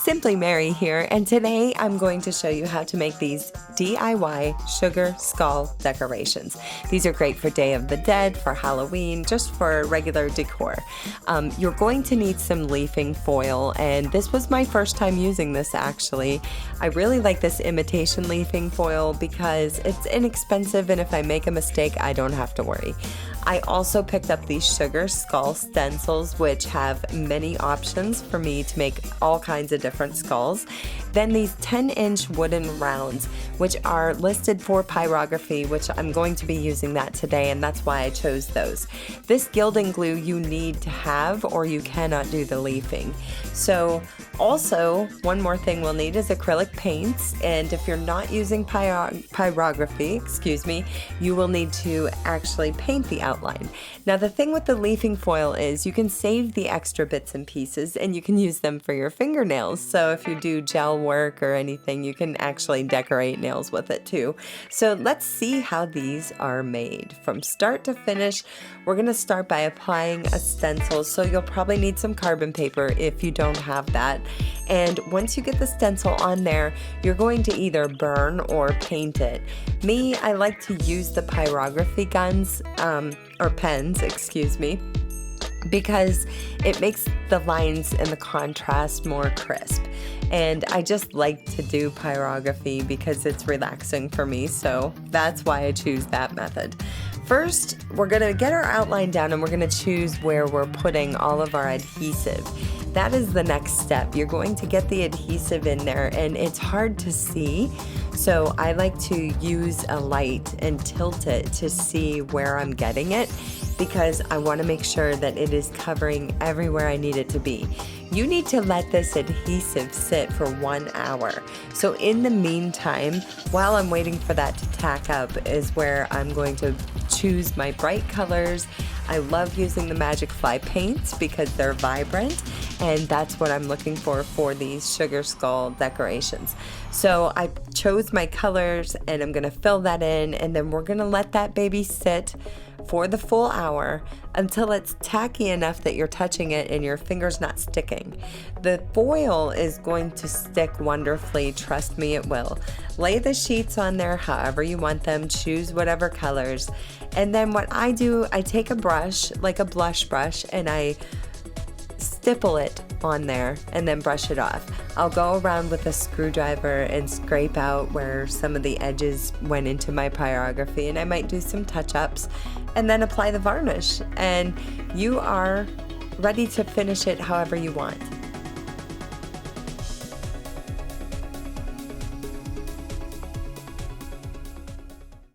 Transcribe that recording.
Simply Mary here, and today I'm going to show you how to make these DIY sugar skull decorations. These are great for Day of the Dead, for Halloween, just for regular decor. You're going to need some leafing foil, and this was my first time using this actually. I really like this imitation leafing foil because it's inexpensive, and if I make a mistake, I don't have to worry. I also picked up these sugar skull stencils, which have many options for me to make all kinds of different skulls. Then these 10-inch wooden rounds, which are listed for pyrography, which I'm going to be using that today, and that's why I chose those. This gilding glue you need to have, or you cannot do the leafing. So also, one more thing we'll need is acrylic paints, and if you're not using pyrography, you will need to actually paint the outline. Now the thing with the leafing foil is you can save the extra bits and pieces and you can use them for your fingernails. So if you do gel work or anything, you can actually decorate nails with it too. So let's see how these are made. From start to finish, we're going to start by applying a stencil. So you'll probably need some carbon paper if you don't have that. And once you get the stencil on there, you're going to either burn or paint it. Me, I like to use the pyrography guns, or pens, because it makes the lines and the contrast more crisp. And I just like to do pyrography because it's relaxing for me, so that's why I choose that method. First, we're going to get our outline down and we're going to choose where we're putting all of our adhesive. That is the next step. You're going to get the adhesive in there and it's hard to see, so I like to use a light and tilt it to see where I'm getting it, because I want to make sure that it is covering everywhere I need it to be. You need to let this adhesive sit for 1 hour. So in the meantime, while I'm waiting for that to tack up, is where I'm going to choose my bright colors. I love using the Magicfly paints because they're vibrant, and that's what I'm looking for these sugar skull decorations. So I chose my colors and I'm gonna fill that in, and then we're gonna let that baby sit for the full hour until it's tacky enough that you're touching it and your finger's not sticking. The foil is going to stick wonderfully, trust me, it will. Lay the sheets on there however you want them, choose whatever colors, and then what I do, I take a brush, like a blush brush, and I stipple it on there and then brush it off. I'll go around with a screwdriver and scrape out where some of the edges went into my pyrography, and I might do some touch-ups and then apply the varnish, and you are ready to finish it however you want.